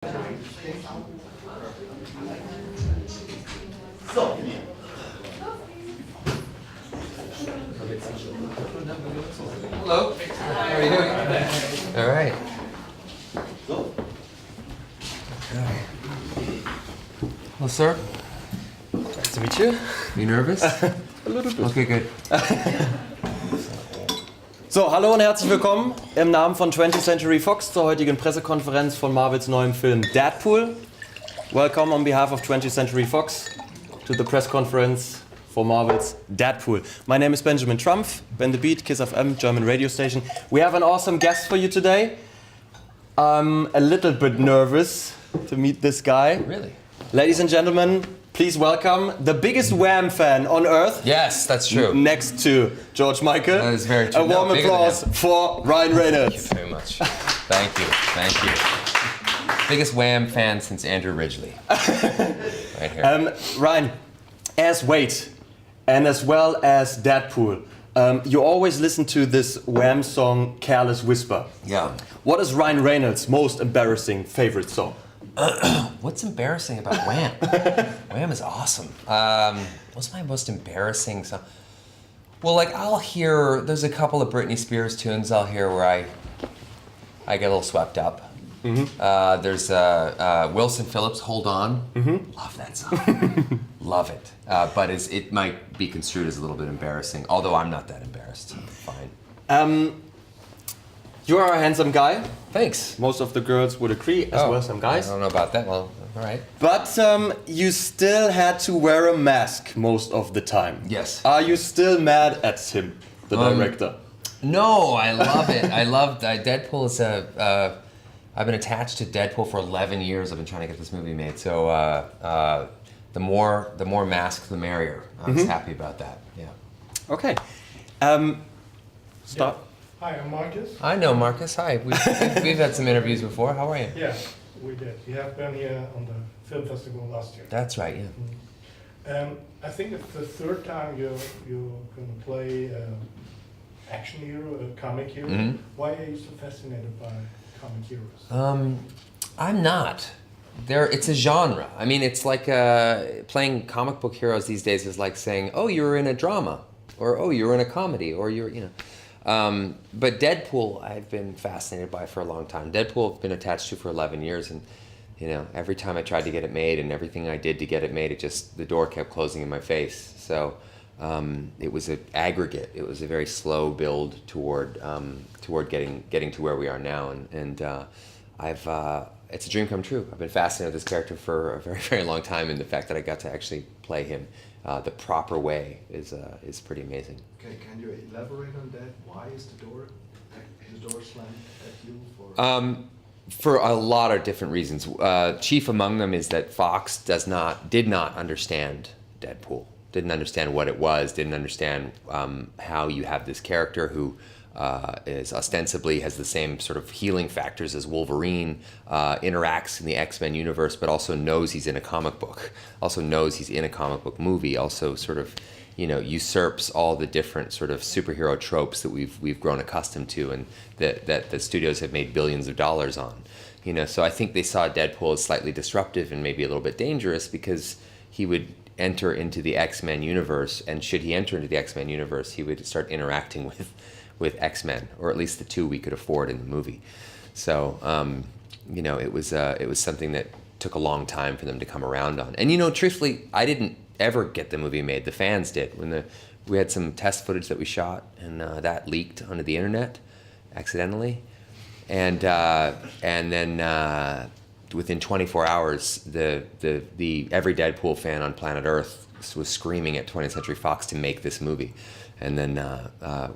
So. Hello. How are you doing? All right. So. Hello, sir. Nice to meet you. You nervous? A little bit. Okay, good. So, hallo und herzlich willkommen im Namen von 20th Century Fox zur heutigen Pressekonferenz von Marvels neuem Film Deadpool. Welcome on behalf of 20th Century Fox to the press conference for Marvel's Deadpool. My name is Benjamin Trumpf, Ben the Beat, Kiss FM, German radio station. We have an awesome guest for you today. I'm a little bit nervous to meet this guy. Really? Ladies and gentlemen, please welcome the biggest Wham fan on earth. Yes, that's true. Next to George Michael. That is very true. A warm applause for Ryan Reynolds. Thank you very much. Thank you. Thank you. Biggest Wham fan since Andrew Ridgeley. Right here. Ryan, as Wade and as well as Deadpool, you always listen to this Wham song, Careless Whisper. Yeah. What is Ryan Reynolds' most embarrassing favorite song? What's embarrassing about Wham? Wham is awesome. What's my most embarrassing song? Well, like there's a couple of Britney Spears tunes I'll hear where I get a little swept up. Mm-hmm. There's Wilson Phillips, Hold On. Mm-hmm. Love that song. Love it. But it might be construed as a little bit embarrassing, although I'm not that embarrassed. I'm fine. You are a handsome guy. Thanks. Most of the girls would agree, as well as some guys. I don't know about that. Well, all right. But you still had to wear a mask most of the time. Yes. Are you still mad at him, the director? No, I love it. I love Deadpool is I've been attached to Deadpool for 11 years. I've been trying to get this movie made. So the more masks, the merrier. I was happy about that. Yeah. Okay. Start. Hi, I'm Marcus. I know Marcus. Hi. We've had some interviews before. How are you? Yeah, we did. You have been here on the film festival last year. That's right. Yeah. I think it's the third time you're going to play action hero, a comic hero. Mm-hmm. Why are you so fascinated by comic heroes? I'm not. It's a genre. I mean, it's like playing comic book heroes these days is like saying, "Oh, you're in a drama," or "Oh, you're in a comedy," or But Deadpool, I've been fascinated by for a long time. Deadpool, I've been attached to for 11 years, and every time I tried to get it made, and everything I did to get it made, the door kept closing in my face. So it was an aggregate. It was a very slow build toward getting to where we are now, and it's a dream come true. I've been fascinated with this character for a very, very long time, and the fact that I got to actually play him the proper way is pretty amazing. Okay, can you elaborate on that? Why is the door slammed at you for? For a lot of different reasons. Chief among them is that Fox did not understand Deadpool. Didn't understand what it was. Didn't understand how you have this character who is ostensibly has the same sort of healing factors as Wolverine, interacts in the X-Men universe, but also knows he's in a comic book. Also knows he's in a comic book movie. Also sort of, usurps all the different sort of superhero tropes that we've grown accustomed to, and that the studios have made billions of dollars on. So I think they saw Deadpool as slightly disruptive and maybe a little bit dangerous because he would enter into the X-Men universe, and should he enter into the X-Men universe, he would start interacting with X-Men, or at least the two we could afford in the movie. So, it was something that took a long time for them to come around on. And truthfully, I didn't ever get the movie made. The fans did. We had some test footage that we shot, and that leaked onto the internet accidentally, and then within 24 hours, the every Deadpool fan on planet Earth was screaming at 20th Century Fox to make this movie. And then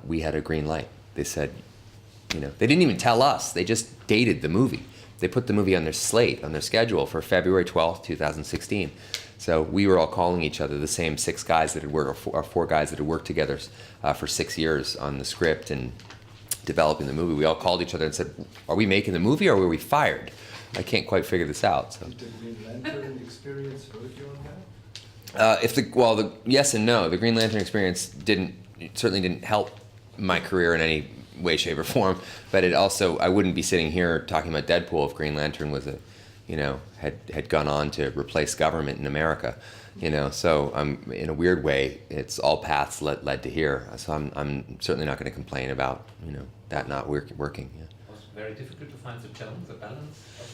we had a green light. They said, they didn't even tell us. They just dated the movie. They put the movie on their slate, on their schedule for February 12th, 2016. So we were all calling each other, the same six guys that had worked, or four guys that had worked together for 6 years on the script and developing the movie. We all called each other and said, are we making the movie or were we fired? I can't quite figure this out. So. Did the Green Lantern experience hurt you on that? Yes and no. The Green Lantern experience certainly didn't help my career in any way, shape, or form. But it also, I wouldn't be sitting here talking about Deadpool if Green Lantern was had gone on to replace government in America. So in a weird way, it's all paths led to here. So I'm certainly not going to complain about that not working. Yeah. Was it very difficult to find the balance of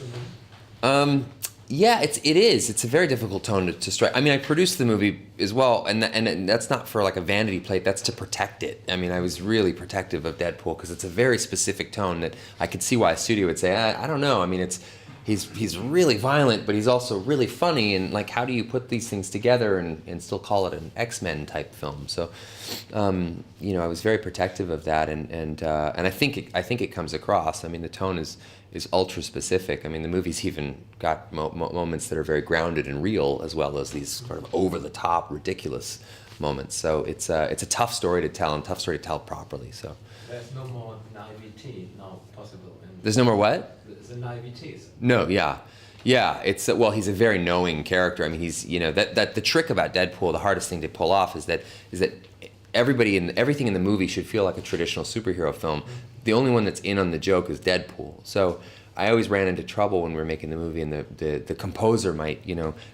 the movie? Yeah, it is. It's a very difficult tone to strike. I mean, I produced the movie as well, and that's not for like a vanity plate. That's to protect it. I mean, I was really protective of Deadpool because it's a very specific tone that I could see why a studio would say, I don't know. I mean, he's really violent, but he's also really funny, and like, how do you put these things together and still call it an X-Men type film? So, I was very protective of that, and I think it comes across. I mean, the tone is ultra specific. I mean, the movie's even got moments that are very grounded and real, as well as these sort of over the top, ridiculous moments. So it's a tough story to tell, and tough story to tell properly. So there's no more naivety now possible. There's no more what? The naivety. No, yeah. It's he's a very knowing character. I mean, he's that the trick about Deadpool, the hardest thing to pull off is that everything in the movie should feel like a traditional superhero film. The only one that's in on the joke is Deadpool. So I always ran into trouble when we were making the movie, and the composer might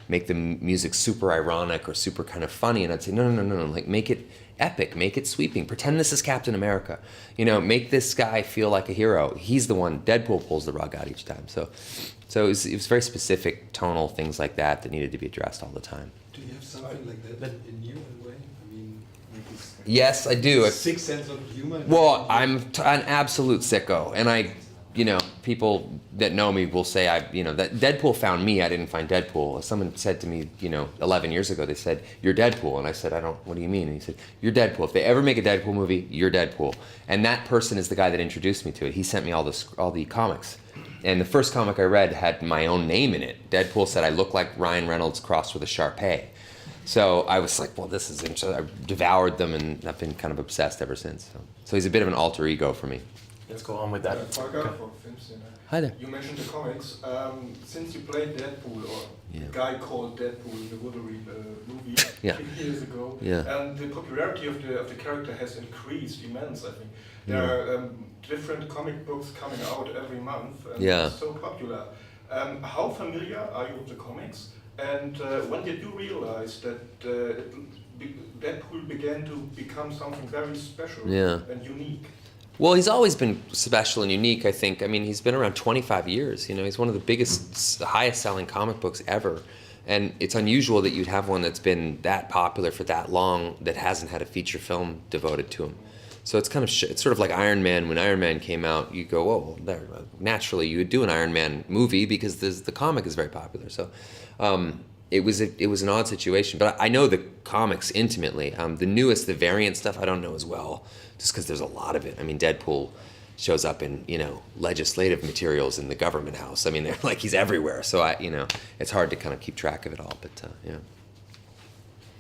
make the music super ironic or super kind of funny, and I'd say no, like, make it epic, make it sweeping, pretend this is Captain America, make this guy feel like a hero. He's the one. Deadpool pulls the rug out each time. So it was very specific tonal things like that needed to be addressed all the time. Do you have something like that in you in a way? I mean, yes, I do. Sixth sense of humor. Well, I'm an absolute sicko, and people that know me will say that Deadpool found me. I didn't find Deadpool. Someone said to me, 11 years ago, they said, "You're Deadpool," and I said, what do you mean? And he said, "You're Deadpool. If they ever make a Deadpool movie, you're Deadpool." And that person is the guy that introduced me to it. He sent me all the comics. And the first comic I read had my own name in it. Deadpool said I look like Ryan Reynolds crossed with a Shar-Pei. So I was like, well, this is interesting. I devoured them, and I've been kind of obsessed ever since. So he's a bit of an alter ego for me. Let's go on with that. Volker from Filmszene. Hi there. You mentioned the comics. Since you played Deadpool, or a guy called Deadpool in the Wolverine movie 10 years ago, the popularity of the character has increased immense, I think. There are different comic books coming out every month, and it's so popular. How familiar are you with the comics? And when did you realize that Deadpool began to become something very special and unique? Well, he's always been special and unique, I think. I mean, he's been around 25 years. He's one of the biggest, highest-selling comic books ever. And it's unusual that you'd have one that's been that popular for that long that hasn't had a feature film devoted to him. So it's kind of it's sort of like Iron Man. When Iron Man came out, you go, oh, naturally you would do an Iron Man movie because the comic is very popular. So it was an odd situation. But I know the comics intimately. The newest, the variant stuff, I don't know as well, just because there's a lot of it. I mean, Deadpool shows up in legislative materials in the government house. I mean, they're like, he's everywhere. So it's hard to kind of keep track of it all. But yeah.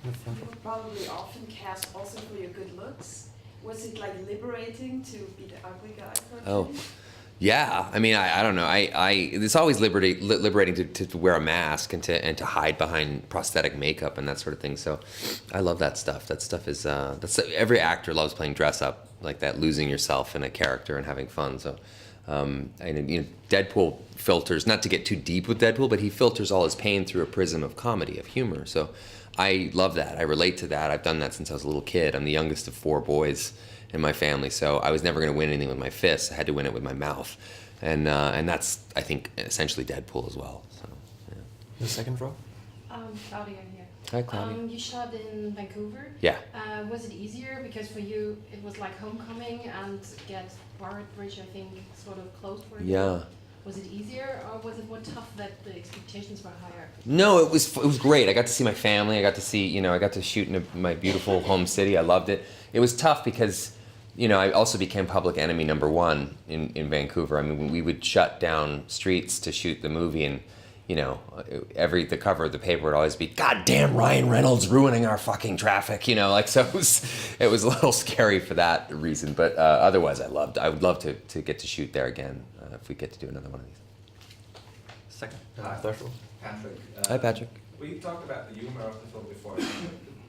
You were probably often cast also for your good looks. Was it like liberating to be the ugly guy for a time? Yeah. I mean, I don't know. It's always liberating to wear a mask and to hide behind prosthetic makeup and that sort of thing. So I love that stuff. That stuff is every actor loves playing dress up like that, losing yourself in a character and having fun. So Deadpool filters, not to get too deep with Deadpool, but he filters all his pain through a prism of comedy, of humor. So I love that. I relate to that. I've done that since I was a little kid. I'm the youngest of 4 boys in my family, so I was never going to win anything with my fists. I had to win it with my mouth, and that's, I think, essentially Deadpool as well. So, yeah. The second row. Claudia here. Hi, Claudia. You shot in Vancouver. Yeah. Was it easier because for you it was like homecoming and get Barrett Bridge, I think, sort of closed for you? Yeah. Was it easier, or was it more tough that the expectations were higher? No, it was great. I got to see my family. I got to see, I got to shoot in my beautiful home city. I loved it. It was tough because, I also became public enemy #1 in Vancouver. I mean, we would shut down streets to shoot the movie, and the cover of the paper would always be, "Goddamn Ryan Reynolds ruining our fucking traffic," so it was a little scary for that reason. But otherwise, I would love to get to shoot there again if we get to do another one of these. Second. Third row. Patrick. Hi, Patrick. We talked about the humor of the film before.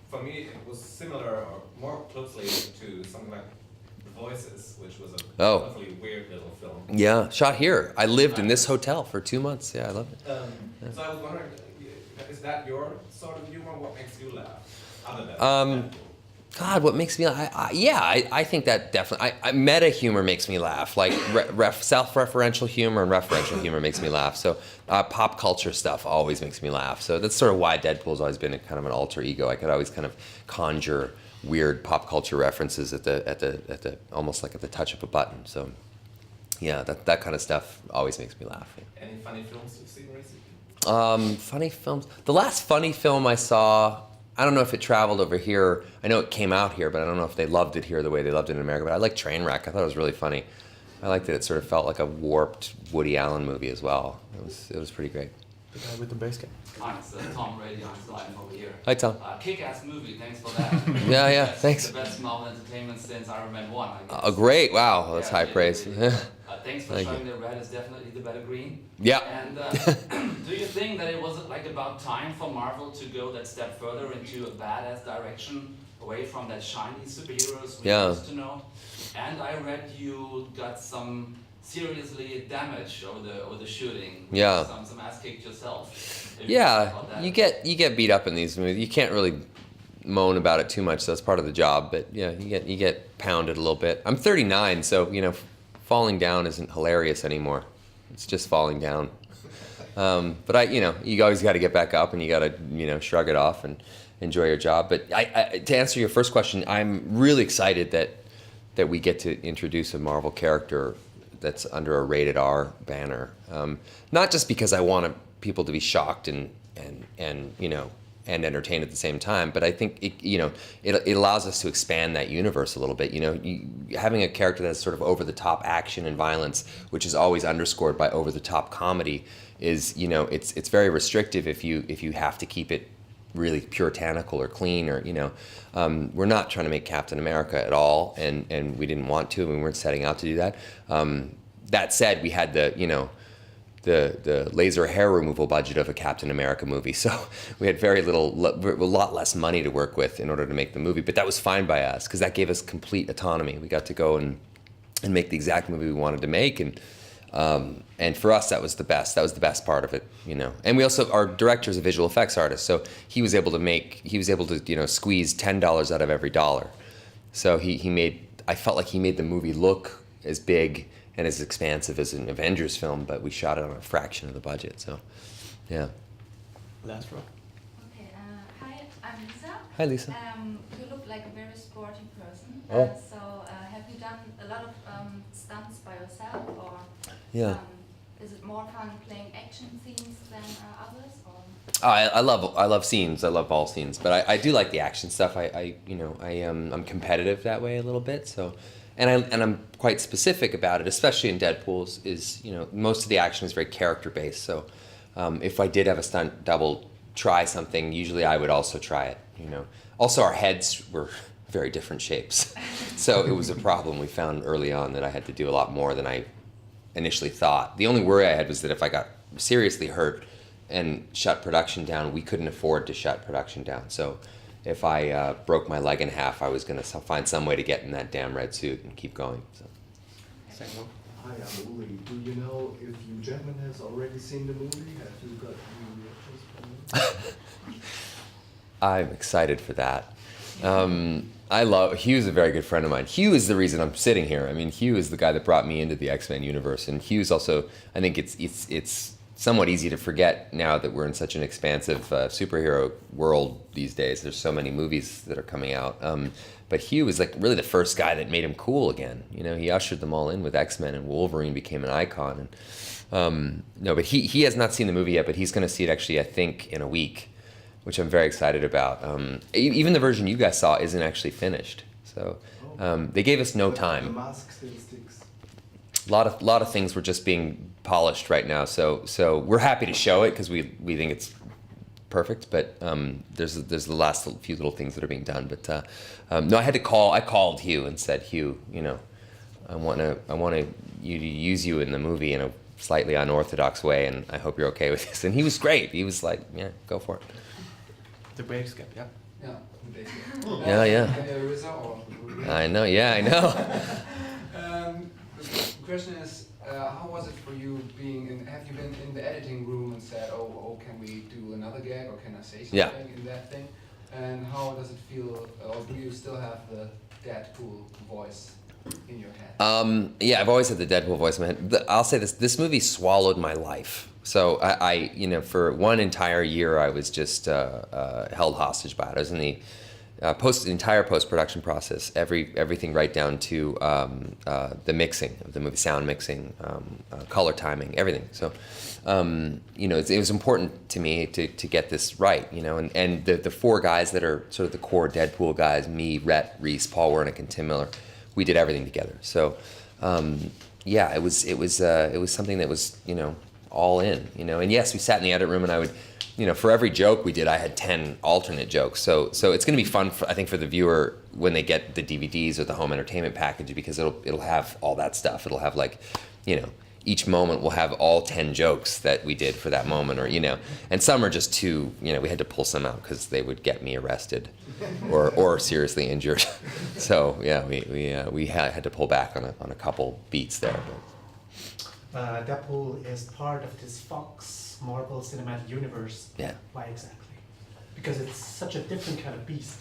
For me, it was similar or more closely to something like The Voices, which was a Oh. lovely, weird little film. Yeah, shot here. I lived in this hotel for 2 months. Yeah, I loved it. So I was wondering, is that your sort of humor? What makes you laugh? Other than Deadpool? God, what makes me laugh? I think that definitely. Meta humor makes me laugh. Like self-referential humor and referential humor makes me laugh. So pop culture stuff always makes me laugh. So that's sort of why Deadpool's always been a kind of an alter ego. I could always kind of conjure weird pop culture references at the almost like at the touch of a button. So yeah, that kind of stuff always makes me laugh. Any funny films you've seen recently? Funny films. The last funny film I saw, I don't know if it traveled over here. I know it came out here, but I don't know if they loved it here the way they loved it in America. But I like Trainwreck. I thought it was really funny. I liked that it sort of felt like a warped Woody Allen movie as well. It was pretty great. The guy with the bass cap. Hi, it's Tom Brady. I'm live over here. Hi, Tom. Kick-ass movie. Thanks for that. Yeah, That's thanks. The best Marvel Entertainment since Iron Man 1, I guess. Oh, great. Wow, that's high really, praise. really. Thanks for Thank showing you. that red is definitely the better green. Yeah. And do you think that it was like about time for Marvel to go that step further into a badass direction, away from that shiny superheroes we used to know? And I read you got some seriously damaged over the shooting. Yeah. Some ass kicked yourself. Yeah, you get beat up in these movies. You can't really moan about it too much. So that's part of the job. But yeah, you get pounded a little bit. I'm 39, so falling down isn't hilarious anymore. It's just falling down. But you always got to get back up and you got to shrug it off and enjoy your job. But to answer your first question, I'm really excited that we get to introduce a Marvel character that's under a rated R banner. Not just because I want people to be shocked and entertained at the same time, but I think it allows us to expand that universe a little bit. Having a character that's sort of over the top action and violence, which is always underscored by over the top comedy, is it's very restrictive if you have to keep it really puritanical or clean or we're not trying to make Captain America at all, and we didn't want to, and we weren't setting out to do that. That said, we had the laser hair removal budget of a Captain America movie, so we had a lot less money to work with in order to make the movie, but that was fine by us because that gave us complete autonomy. We got to go and make the exact movie we wanted to make, and for us that was the best part of it, And we also, our director's a visual effects artist, so he was able to squeeze $10 out of every dollar. So I felt like he made the movie look as big and as expansive as an Avengers film, but we shot it on a fraction of the budget. So, yeah. Last row. Okay. Hi, I'm Lisa. Hi, Lisa. You look like a very sporty person. Oh. Have you done a lot of stunts by yourself, or is it more fun playing action scenes than others? Or? I love scenes. I love all scenes, but I do like the action stuff. I'm competitive that way a little bit. So. And I'm quite specific about it, especially in Deadpool, is most of the action is very character based. So if I did have a stunt double try something, usually I would also try it. Also our heads were very different shapes, so it was a problem we found early on that I had to do a lot more than I initially thought. The only worry I had was that if I got seriously hurt and shut production down, we couldn't afford to shut production down. So. If I broke my leg in half, I was going to find some way to get in that damn red suit and keep going. So. Hi, I'm Uli. Do you know if you gentlemen has already seen the movie? Have you got any reactions from them? I'm excited for that. Hugh is a very good friend of mine. Hugh is the reason I'm sitting here. I mean, Hugh is the guy that brought me into the X-Men universe, and Hugh's also. I think it's somewhat easy to forget now that we're in such an expansive superhero world these days. There's so many movies that are coming out. But Hugh was like really the first guy that made him cool again. He ushered them all in with X-Men, and Wolverine became an icon. And but he has not seen the movie yet, but he's going to see it actually, I think, in a week, which I'm very excited about. Even the version you guys saw isn't actually finished. So they gave us no time. The mask still sticks. A lot of things were just being polished right now, so we're happy to show it because we think it's perfect. But there's the last few little things that are being done. But no, I called Hugh and said, Hugh, I want you to use you in the movie in a slightly unorthodox way, and I hope you're okay with this. And he was great. He was like, yeah, go for it. The break skip, yeah. Yeah. Yeah. Riza or Deadpool. I know, yeah, I know. The question is, how was it for you being in, have you been in the editing room and said, oh, can we do another gag, or can I say something in that thing? And how does it feel, or do you still have the Deadpool voice in your head? Yeah, I've always had the Deadpool voice in my head. I'll say this movie swallowed my life. So I for one entire year, I was just held hostage by it. I was in the entire post-production process, everything right down to the mixing of the movie, sound mixing, color timing, everything. So, it was important to me to get this right, and the four guys that are sort of the core Deadpool guys, me, Rhett, Reese, Paul Wernick, and Tim Miller, we did everything together. So, it was something that was, all in, and yes, we sat in the edit room and I would, for every joke we did, I had 10 alternate jokes. So it's going to be fun, I think, for the viewer when they get the DVDs or the home entertainment package, because it'll have all that stuff. It'll have each moment will have all 10 jokes that we did for that moment, or and some are just too, we had to pull some out because they would get me arrested, or seriously injured. So yeah, we had to pull back on a couple beats there. Deadpool is part of this Fox Marvel Cinematic Universe. Yeah. Why exactly? Because it's such a different kind of beast.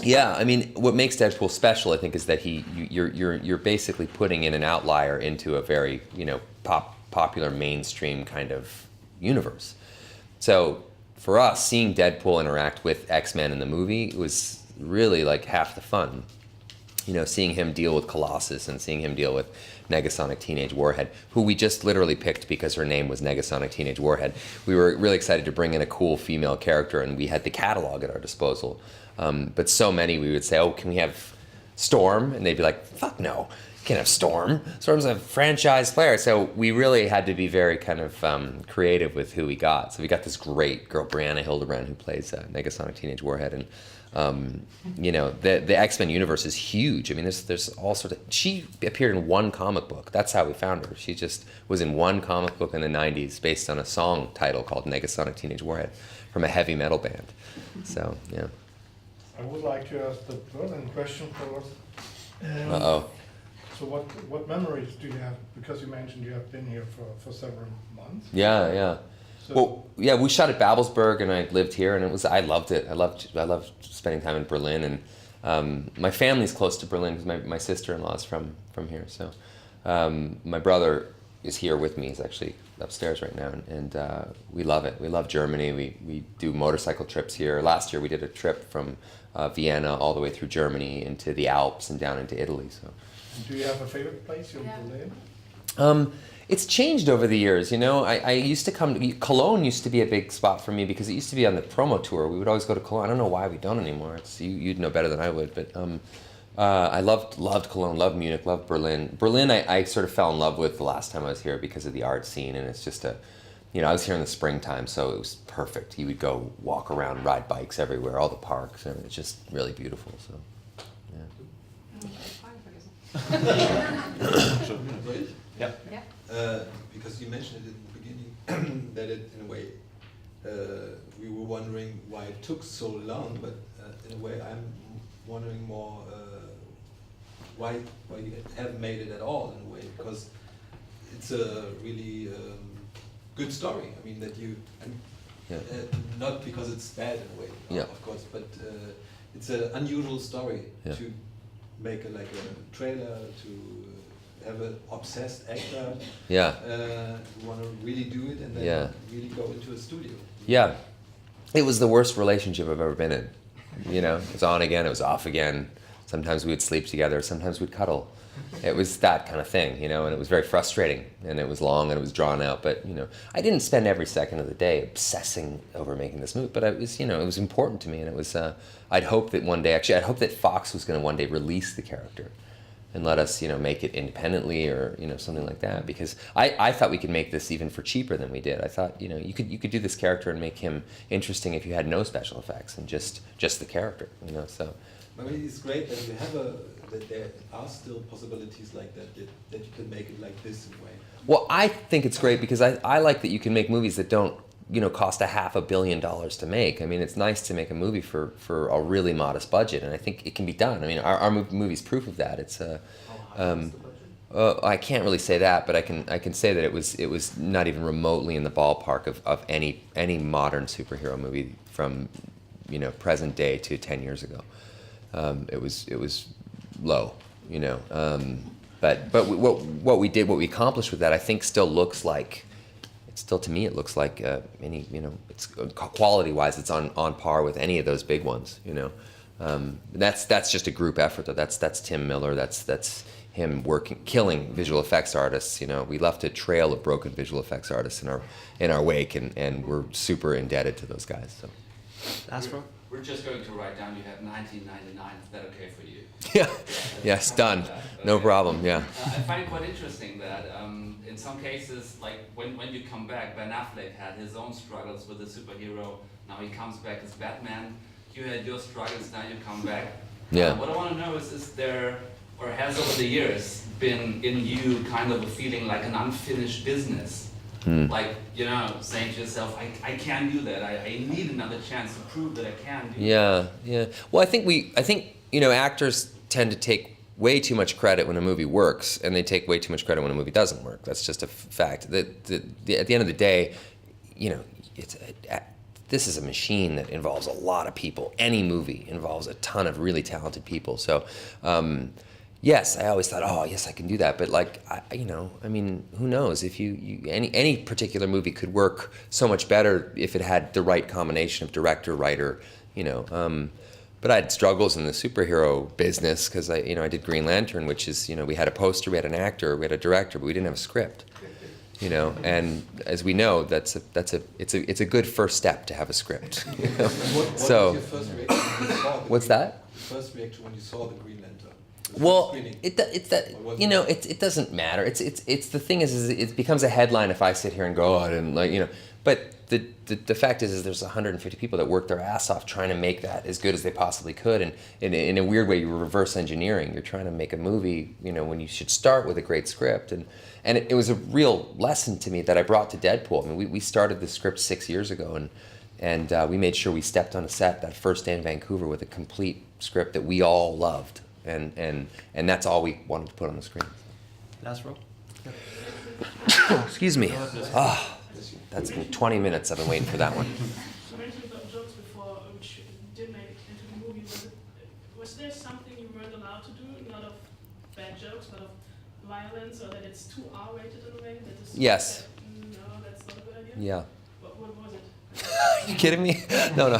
Yeah, I mean, what makes Deadpool special, I think, is that you're basically putting in an outlier into a very popular mainstream kind of universe. So for us, seeing Deadpool interact with X-Men in the movie was really like half the fun. Seeing him deal with Colossus and seeing him deal with Negasonic Teenage Warhead, who we just literally picked because her name was Negasonic Teenage Warhead. We were really excited to bring in a cool female character, and we had the catalog at our disposal. But so many, we would say, oh, can we have Storm? And they'd be like, fuck no, you can't have Storm. Storm's a franchise player. So we really had to be very kind of creative with who we got. So we got this great girl, Brianna Hildebrand, who plays Negasonic Teenage Warhead. And the X-Men universe is huge. I mean, there's all sorts of. She appeared in one comic book. That's how we found her. She just was in one comic book in the '90s, based on a song title called "Negasonic Teenage Warhead" from a heavy metal band. So yeah. I would like to ask the Berlin question first. So what memories do you have? Because you mentioned you have been here for several months. Yeah. So well, yeah, we shot at Babelsberg, and I lived here, and I loved it. I loved spending time in Berlin, and my family's close to Berlin because my sister-in-law is from here. So my brother is here with me. He's actually upstairs right now, and we love it. We love Germany. We do motorcycle trips here. Last year we did a trip from Vienna all the way through Germany into the Alps and down into Italy. So. Do you have a favorite place in Berlin? It's changed over the years, I used to Cologne used to be a big spot for me because it used to be on the promo tour. We would always go to Cologne. I don't know why we don't anymore. You'd know better than I would, but I loved Cologne, loved Munich, loved Berlin. Berlin I sort of fell in love with the last time I was here because of the art scene, and it's just I was here in the springtime, so it was perfect. You would go walk around, ride bikes everywhere, all the parks, and it's just really beautiful. So, yeah. Yeah. Because you mentioned it in the beginning that it, in a way, we were wondering why it took so long, but in a way I'm wondering more why you haven't made it at all, in a way, because it's a really good story. I mean, that you, not because it's bad in a way, of course, but it's an unusual story to make a trailer, to have an obsessed actor who want to really do it and then really go into a studio. Yeah, it was the worst relationship I've ever been in. It was on again, it was off again. Sometimes we would sleep together, sometimes we'd cuddle. It was that kind of thing, and it was very frustrating, and it was long and it was drawn out. But I didn't spend every second of the day obsessing over making this movie. But it was important to me, and it was. I'd hope that one day, I'd hope that Fox was going to one day release the character, and let us, make it independently or something like that. Because I thought we could make this even for cheaper than we did. I thought you could do this character and make him interesting if you had no special effects and just the character. So. I mean, it's great that you have that there are still possibilities like that you can make it like this in a way. Well, I think it's great because I like that you can make movies that don't cost $500 million to make. I mean, it's nice to make a movie for a really modest budget, and I think it can be done. I mean, our movie's proof of that. It's I can't really say that, but I can say that it was not even remotely in the ballpark of any modern superhero movie from present day to 10 years ago. It was low, but what we accomplished with that, I think, still looks like. Still, to me, it looks like it's quality-wise, it's on par with any of those big ones. That's just a group effort, though. That's Tim Miller. That's him killing visual effects artists. We left a trail of broken visual effects artists in our wake, and we're super indebted to those guys. So, Astro? We're just going to write down you have 1999. Is that okay for you? Yeah. Yes, done. No problem. Yeah. I find it quite interesting that in some cases, like when you come back, Ben Affleck had his own struggles with the superhero. Now he comes back as Batman. You had your struggles. Now you come back. Yeah. What I want to know is there, or has over the years been in you kind of a feeling like an unfinished business? Like, saying to yourself, I can do that. I need another chance to prove that I can do that. Yeah. Well, I think actors tend to take way too much credit when a movie works, and they take way too much credit when a movie doesn't work. That's just a fact. At the end of the day, this is a machine that involves a lot of people. Any movie involves a ton of really talented people. So, yes, I always thought, oh, yes, I can do that. But who knows? If any particular movie could work so much better if it had the right combination of director, writer, But I had struggles in the superhero business because I did Green Lantern, which is, we had a poster, we had an actor, we had a director, but we didn't have a script. And as we know, it's a good first step to have a script. What So, was your first reaction when you saw the what's that? First reaction when you saw the Green Lantern? Well, it doesn't matter. It's the thing is it becomes a headline if I sit here and go, oh, I didn't but the fact is there's 150 people that work their ass off trying to make that as good as they possibly could, and in a weird way you're reverse engineering. You're trying to make a movie, when you should start with a great script, and it was a real lesson to me that I brought to Deadpool. I mean, we started the script 6 years ago, and we made sure we stepped on a set that first day in Vancouver with a complete script that we all loved, and that's all we wanted to put on the screen. Last row. Excuse me. That's been 20 minutes. I've been waiting for that one. You mentioned about jokes before, which did make it into the movie. Was there something you weren't allowed to do? Not of bad jokes, but of violence, or that it's too R-rated in a way? Yes. No, that's not a good idea? Yeah. What was it? Are you kidding me? No,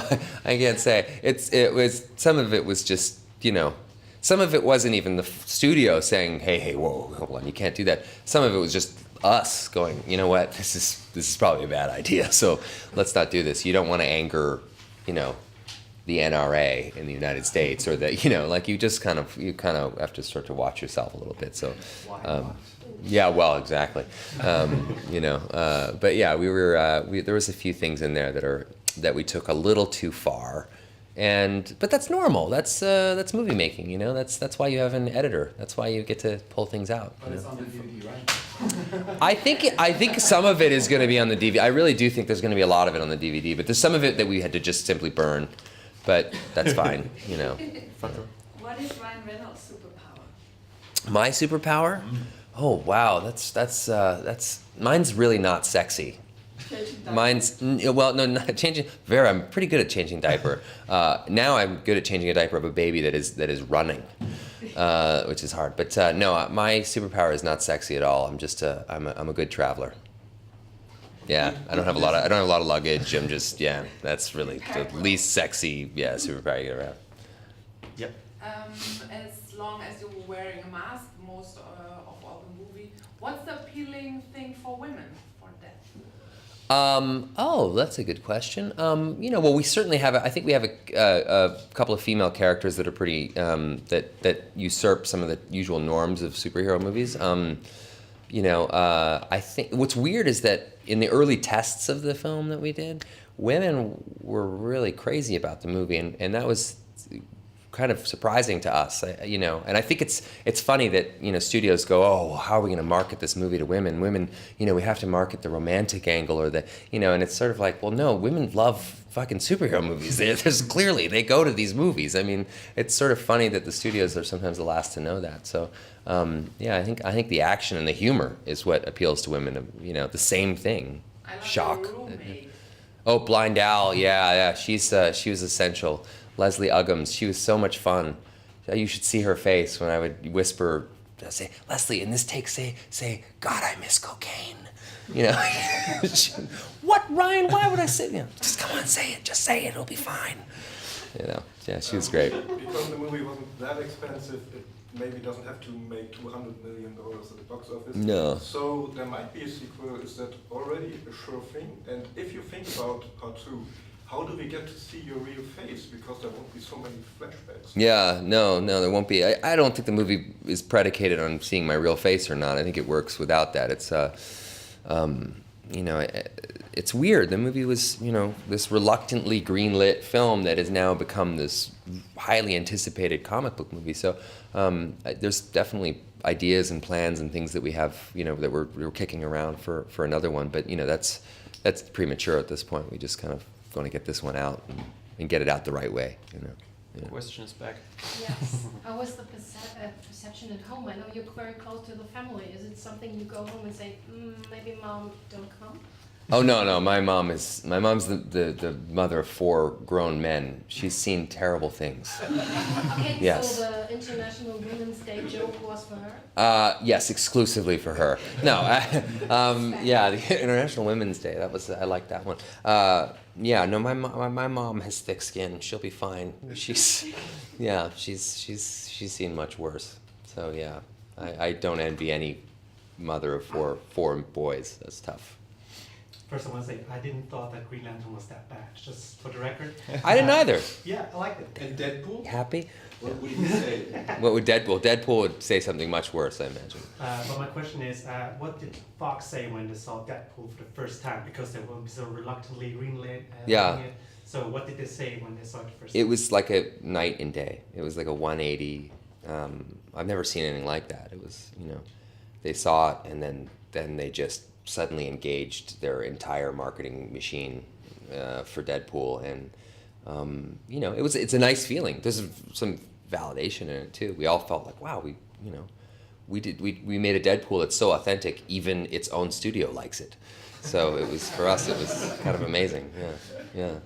I can't say. It was some of it was just, some of it wasn't even the studio saying, hey, whoa, hold on, you can't do that. Some of it was just us going, you know what, this is probably a bad idea, so let's not do this. You don't want to anger, the NRA in the United States, or that, you just kind of have to start to watch yourself a little bit. So, yeah, well, exactly. But yeah, there was a few things in there that we took a little too far. But that's normal. That's movie making, That's why you have an editor. That's why you get to pull things out. But it's on the DVD, right? I think some of it is going to be on the DVD. I really do think there's going to be a lot of it on the DVD. But there's some of it that we had to just simply burn. But that's fine, What is Ryan Reynolds' superpower? My superpower? Oh wow, that's mine's really not sexy. Mine's not changing. I'm pretty good at changing diaper. Now I'm good at changing a diaper of a baby that is running, which is hard. But no, my superpower is not sexy at all. I'm a good traveler. Yeah, I don't have a lot of luggage. That's really the least sexy superpower you could ever have. Yep. As long as you're wearing a mask most of all the movie, what's the appealing thing for women for that? That's a good question. Well, we certainly have. I think we have a couple of female characters that are pretty that usurp some of the usual norms of superhero movies. I think what's weird is that in the early tests of the film that we did, women were really crazy about the movie, and that was kind of surprising to us, you know. And I think it's funny that, you know, studios go, oh, how are we going to market this movie to women? Women, you know, we have to market the romantic angle or the, you know, and it's sort of like, well, no, women love fucking superhero movies. There's clearly, they go to these movies. I mean, it's sort of funny that the studios are sometimes the last to know that. So, yeah, I think the action and the humor is what appeals to women. You know, the same thing. Shock. Oh, Blind Al, yeah, she was essential. Leslie Uggams, she was so much fun. You should see her face when I would whisper, say, Leslie, in this take, say, God, I miss cocaine. You know, what, Ryan? Why would I say? You know, just come on, say it. Just say it. It'll be fine. You know, yeah, she was great. Because the movie wasn't that expensive, it maybe doesn't have to make $200 million at the box office. No. So there might be a sequel. Is that already a sure thing? And if you think about part 2, how do we get to see your real face? Because there won't be so many flashbacks. Yeah, no, there won't be. I don't think the movie is predicated on seeing my real face or not. I think it works without that. It's, you know, it's weird. The movie was, you know, this reluctantly greenlit film that has now become this highly anticipated comic book movie. So there's definitely ideas and plans and things that we have, you know, that we're kicking around for another one. But, you know, that's premature at this point. We just kind of going to get this one out and get it out the right way, you know. Yeah. Question is back. Yes. How was the perception at home? I know you're very close to the family. Is it something you go home and say, maybe mom, don't come? Oh no, my mom's the mother of 4 grown men. She's seen terrible things. Okay, yes. So the International Women's Day joke was for her? Yes, exclusively for her. No, yeah, the International Women's Day. I like that one. Yeah, no, my mom has thick skin. She'll be fine. She's seen much worse. So yeah, I don't envy any mother of four boys. That's tough. First, I want to say I didn't thought that Green Lantern was that bad. Just for the record. I didn't either. Yeah, I liked it. And Deadpool? Happy? What would you say? What would Deadpool? Deadpool would say something much worse, I imagine. But my question is, what did Fox say when they saw Deadpool for the first time? Because they were so reluctantly greenlit. Yeah. It. So what did they say when they saw it first? It was like a night and day. It was like a 180. I've never seen anything like that. It was, you know, they saw it and then they just suddenly engaged their entire marketing machine for Deadpool, and you know, it's a nice feeling. There's some validation in it too. We all felt like, wow, we made a Deadpool that's so authentic, even its own studio likes it. So it was, for us, it was kind of amazing. Yeah.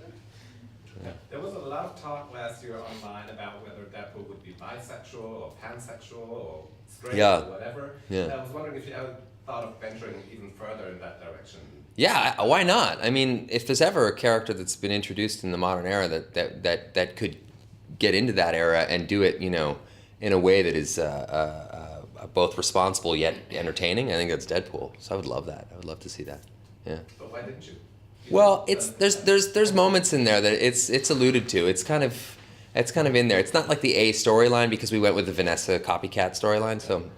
There was a lot of talk last year online about whether Deadpool would be bisexual or pansexual or straight or whatever. Yeah. And I was wondering if you ever thought of venturing even further in that direction. Yeah, why not? I mean, if there's ever a character that's been introduced in the modern era that could get into that era and do it, you know, in a way that is both responsible yet entertaining, I think that's Deadpool. So I would love that. I would love to see that. Yeah. But why didn't you? Well, there's moments in there that it's alluded to. It's kind of in there. It's not like the A storyline because we went with the Vanessa copycat storyline. So,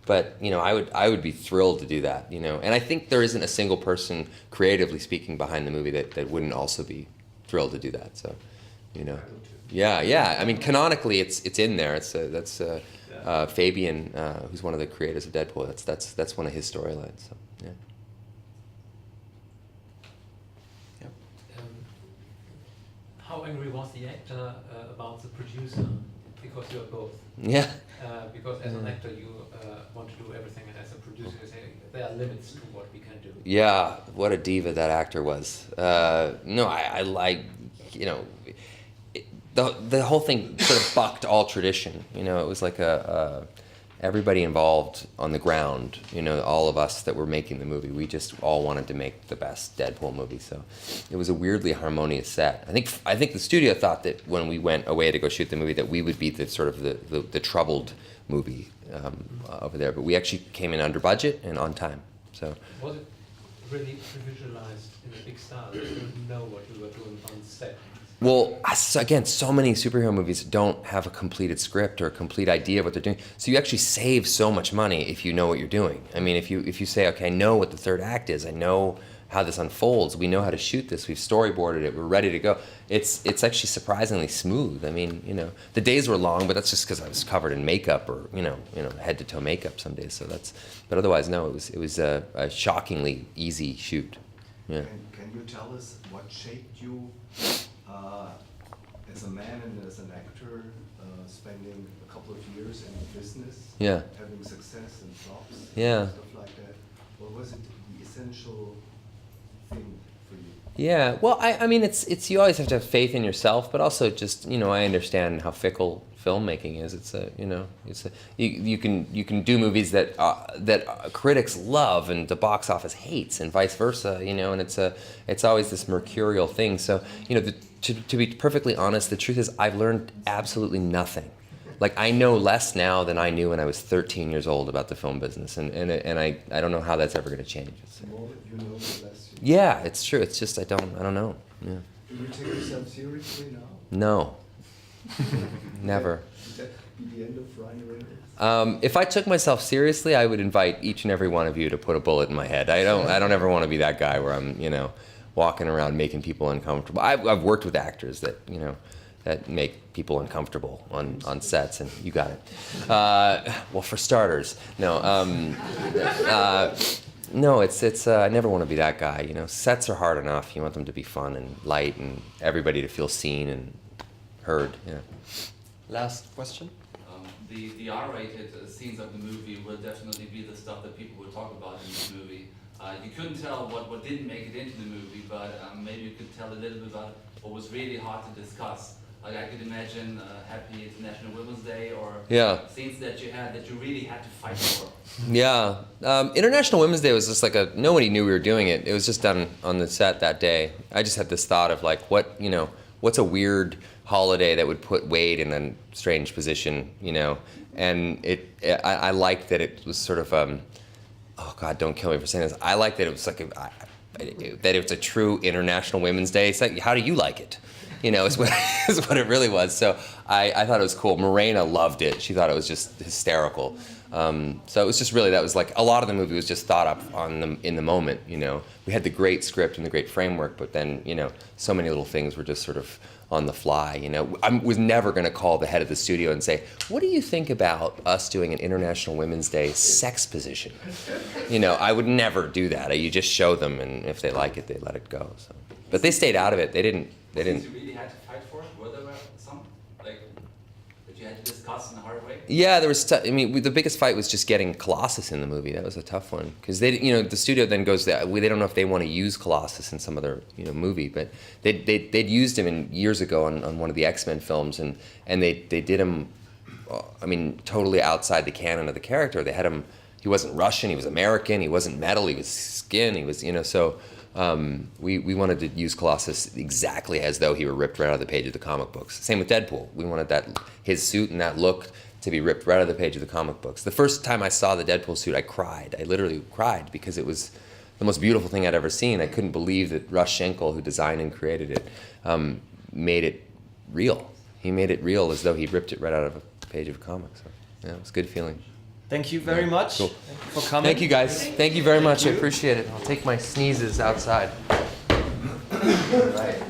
but you know, I would be thrilled to do that. You know, and I think there isn't a single person, creatively speaking, behind the movie that wouldn't also be thrilled to do that. So, you know, yeah. I mean, canonically, it's in there. That's Fabian, who's one of the creators of Deadpool. That's one of his storylines. So, yeah. How angry was the actor about the producer? Because you're both. Yeah. Because as an actor, you want to do everything, and as a producer, you say there are limits to what we can do. Yeah, what a diva that actor was. No, I like, you know, the whole thing sort of bucked all tradition. You know, it was like everybody involved on the ground, you know, all of us that were making the movie, we just all wanted to make the best Deadpool movie. So it was a weirdly harmonious set. I think the studio thought that when we went away to go shoot the movie that we would be the sort of the troubled movie over there, but we actually came in under budget and on time. So was it really visualized in a big style? You didn't know what you were doing on set. Well, again, so many superhero movies don't have a completed script or a complete idea of what they're doing. So you actually save so much money if you know what you're doing. I mean, if you say, okay, I know what the third act is, I know how this unfolds. We know how to shoot this. We've storyboarded it. We're ready to go. It's actually surprisingly smooth. I mean, you know, the days were long, but that's just because I was covered in makeup or you know, head to toe makeup some days. So but otherwise, no, it was a shockingly easy shoot. Yeah. Can you tell us what shaped you as a man and as an actor, spending a couple of years in the business, yeah, having success and flops, yeah, and stuff like that? Or was it the essential thing for you? Yeah, well, I mean, it's you always have to have faith in yourself, but also just, you know, I understand how fickle filmmaking is. It's a, you know, you can do movies that critics love and the box office hates, and vice versa, you know, and it's always this mercurial thing. So, you know, to be perfectly honest, the truth is I've learned absolutely nothing. Like, I know less now than I knew when I was 13 years old about the film business, and I don't know how that's ever going to change. The more you know, the less you know. Yeah, it's true. It's just I don't know. Yeah. Do you take yourself seriously now? No. Never. Would that be the end of Reynolds? If I took myself seriously, I would invite each and every one of you to put a bullet in my head. I don't ever want to be that guy where I'm, you know, walking around making people uncomfortable. I've worked with actors that, you know, that make people uncomfortable on sets, and you got it. Well, for starters, no. No, it's. I never want to be that guy. You know, sets are hard enough. You want them to be fun and light, and everybody to feel seen and heard. Yeah. Last question. The R-rated scenes of the movie will definitely be the stuff that people will talk about in the movie. You couldn't tell what didn't make it into the movie, but maybe you could tell a little bit about what was really hard to discuss. Like, I could imagine Happy International Women's Day, or scenes that you had that you really had to fight for. Yeah. International Women's Day was just like nobody knew we were doing it. It was just done on the set that day. I just had this thought of like, what's a weird holiday that would put Wade in a strange position, you know? And I liked that it was sort of, oh God, don't kill me for saying this. I liked that it was like, that it was a true International Women's Day. It's like, how do you like it? You know, is what it really was. So I thought it was cool. Morena loved it. She thought it was just hysterical. So it was just really, that was like, a lot of the movie was just thought up in the moment, you know. We had the great script and the great framework, but then, you know, so many little things were just sort of on the fly, you know. I was never going to call the head of the studio and say, what do you think about us doing an International Women's Day sex position? You know, I would never do that. You just show them, and if they like it, they let it go. So. But they stayed out of it. They didn't. Things you really had to fight for? Were there some, like, that you had to discuss in a hard way? Yeah, there was. The biggest fight was just getting Colossus in the movie. That was a tough one because the studio then goes that they don't know if they want to use Colossus in some other movie, but they'd used him years ago on one of the X-Men films, and they did him. Totally outside the canon of the character. They had him. He wasn't Russian. He was American. He wasn't metal. He was skin. He was so. We wanted to use Colossus exactly as though he were ripped right out of the page of the comic books. Same with Deadpool. We wanted his suit and that look to be ripped right out of the page of the comic books. The first time I saw the Deadpool suit, I cried. I literally cried because it was the most beautiful thing I'd ever seen. I couldn't believe that Russ Schenkel, who designed and created it, made it real. He made it real as though he ripped it right out of a page of a comic. So, yeah, it was a good feeling. Thank you very much. Cool. Thank you for coming. Thank you, guys. Thank you very much. I appreciate it. I'll take my sneezes outside. All right.